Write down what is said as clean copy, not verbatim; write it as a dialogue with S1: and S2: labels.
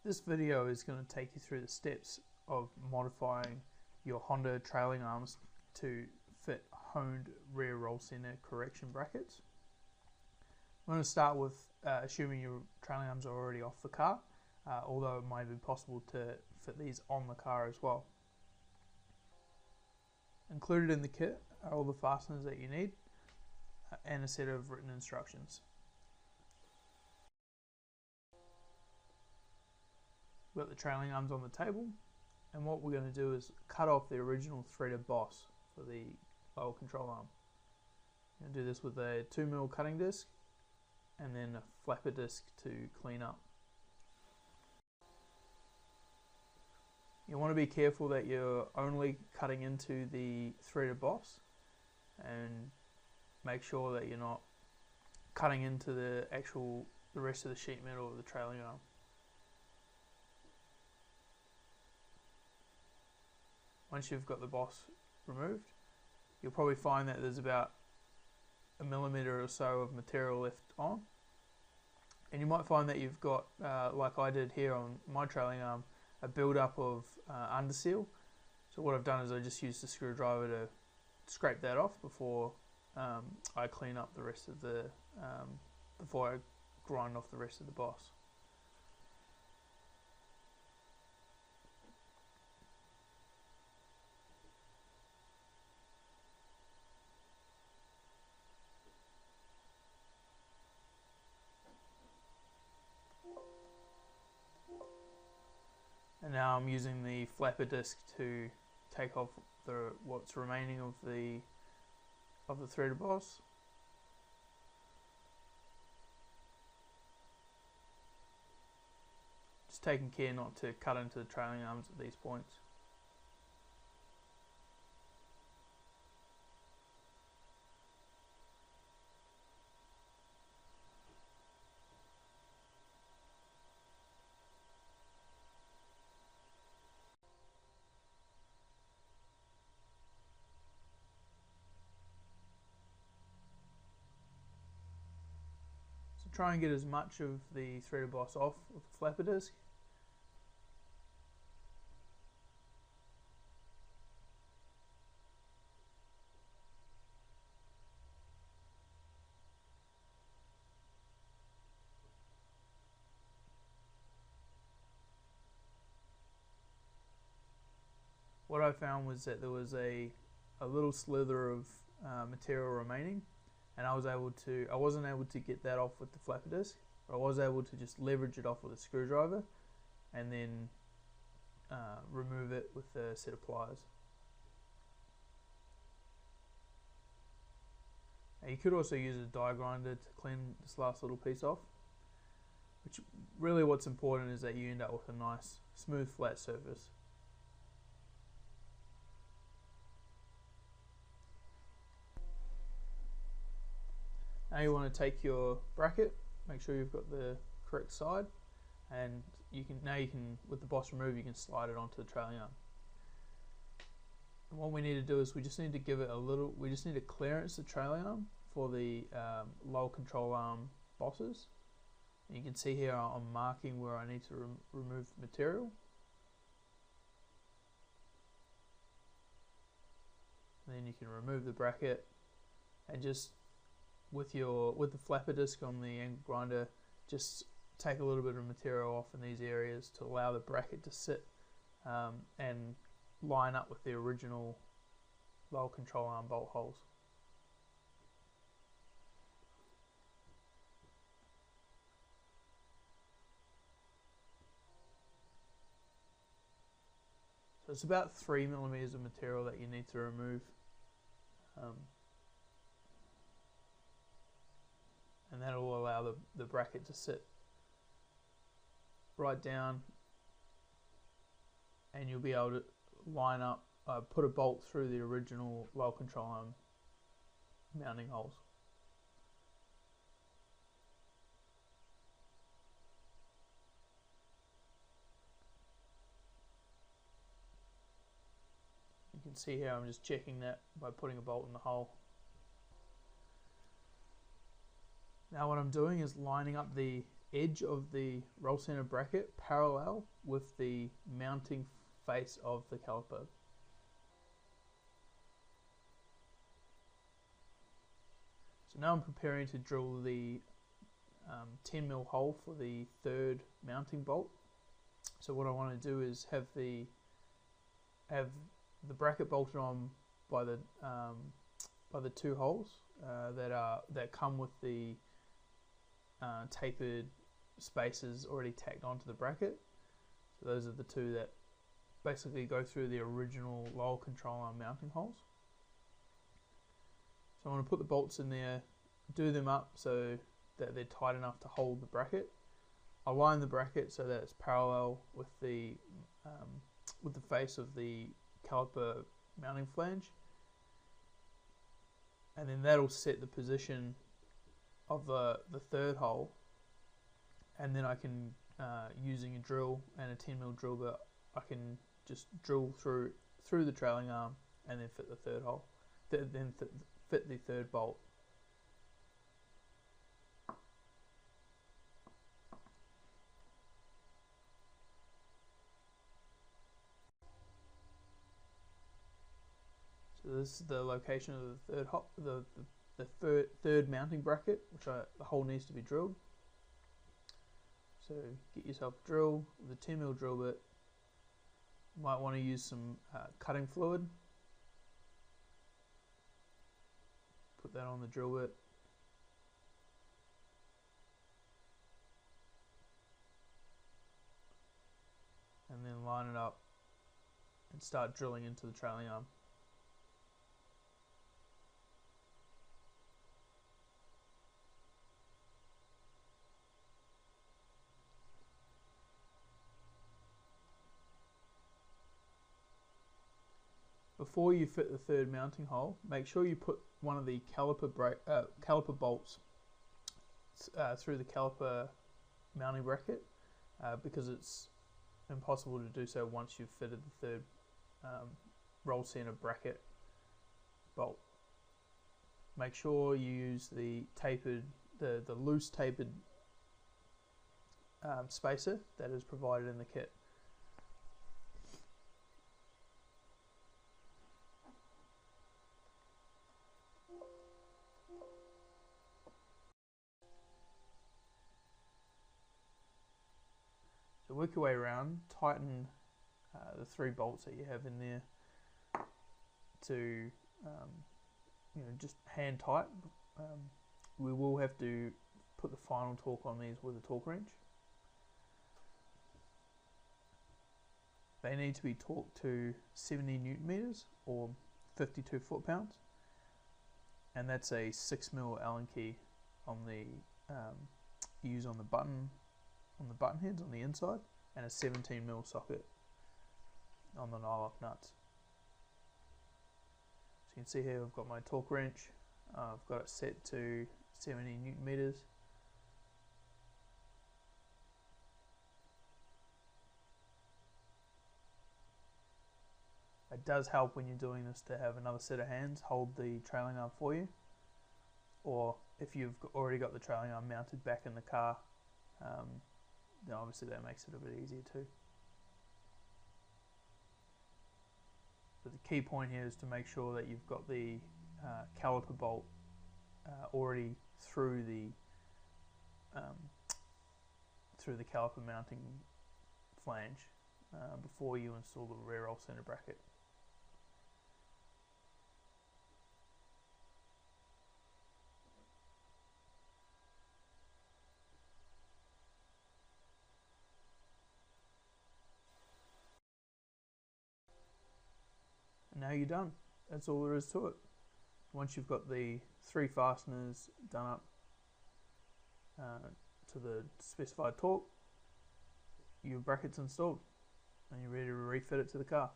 S1: This video is going to take you through the steps of modifying your Honda trailing arms to fit honed rear roll center correction brackets. I'm going to start with assuming your trailing arms are already off the car, although it might be possible to fit these on the car as well. Included in the kit are all the fasteners that you need and a set of written instructions. We've got the trailing arms on the table, and what we're going to do is cut off the original threaded boss for the lower control arm. I'm going to do this with a 2mm cutting disc and then a flapper disc to clean up. You want to be careful that you're only cutting into the threaded boss, and make sure that you're not cutting into the rest of the sheet metal of the trailing arm. Once you've got the boss removed, you'll probably find that there's about 1mm or so of material left on, and you might find that you've got, like I did here on my trailing arm, a build-up of underseal. So what I've done is I just used a screwdriver to scrape that off before I clean up the rest of the, before I grind off the rest of the boss. And now I'm using the flapper disc to take off what's remaining of the threaded boss. Just taking care not to cut into the trailing arms at these points. Try and get as much of the threaded boss off with the flapper disc. What I found was that there was a little slither of material remaining, and I wasn't able to get that off with the flapper disc, but I was able to just leverage it off with a screwdriver and then remove it with a set of pliers. Now you could also use a die grinder to clean this last little piece off, which really what's important is that you end up with a nice smooth flat surface. Now you want to take your bracket, make sure you've got the correct side, and now you can, with the boss removed, you can slide it onto the trailing arm. And what we need to do is we just need to give it we just need to clearance the trailing arm for the lower control arm bosses. And you can see here I'm marking where I need to remove the material. And then you can remove the bracket and just with the flapper disc on the angle grinder, just take a little bit of material off in these areas to allow the bracket to sit and line up with the original lower control arm bolt holes. So it's about 3mm of material that you need to remove. And that will allow the bracket to sit right down, and you'll be able to line up, put a bolt through the original lower control arm mounting holes. You can see here I'm just checking that by putting a bolt in the hole. Now what I'm doing is lining up the edge of the roll center bracket parallel with the mounting face of the caliper. So now I'm preparing to drill the 10mm hole for the third mounting bolt. So what I want to do is have the bracket bolted on by the two holes that come with the tapered spacers already tacked onto the bracket. So those are the two that basically go through the original lower control arm mounting holes. So I want to put the bolts in there, do them up so that they're tight enough to hold the bracket. Align the bracket so that it's parallel with the face of the caliper mounting flange, and then that'll set the position of the third hole. And then I can, using a drill and a 10mm drill bit, I can just drill through the trailing arm and then fit the third hole, then fit the third bolt. So this is the location of the third mounting bracket, which the hole needs to be drilled. So get yourself a drill with a 10mm drill bit. You might want to use some cutting fluid. Put that on the drill bit. And then line it up and start drilling into the trailing arm. Before you fit the third mounting hole, make sure you put one of the caliper bolts through the caliper mounting bracket, because it's impossible to do so once you've fitted the third roll center bracket bolt. Make sure you use the loose tapered spacer that is provided in the kit. So work your way around, tighten the 3 bolts that you have in there to just hand tight. We will have to put the final torque on these with a torque wrench. They need to be torqued to 70 Newton meters or 52 foot-pounds, and that's a 6mm Allen key on the use on the button heads on the inside, and a 17mm socket on the nylock nuts. So you can see here I've got my torque wrench. I've got it set to 70 Newton meters. It does help when you're doing this to have another set of hands hold the trailing arm for you, or if you've already got the trailing arm mounted back in the car, then obviously that makes it a bit easier too. But the key point here is to make sure that you've got the caliper bolt already through the caliper mounting flange before you install the rear roll center bracket. And now you're done. That's all there is to it. Once you've got the 3 fasteners done up to the specified torque, your bracket's installed and you're ready to refit it to the car.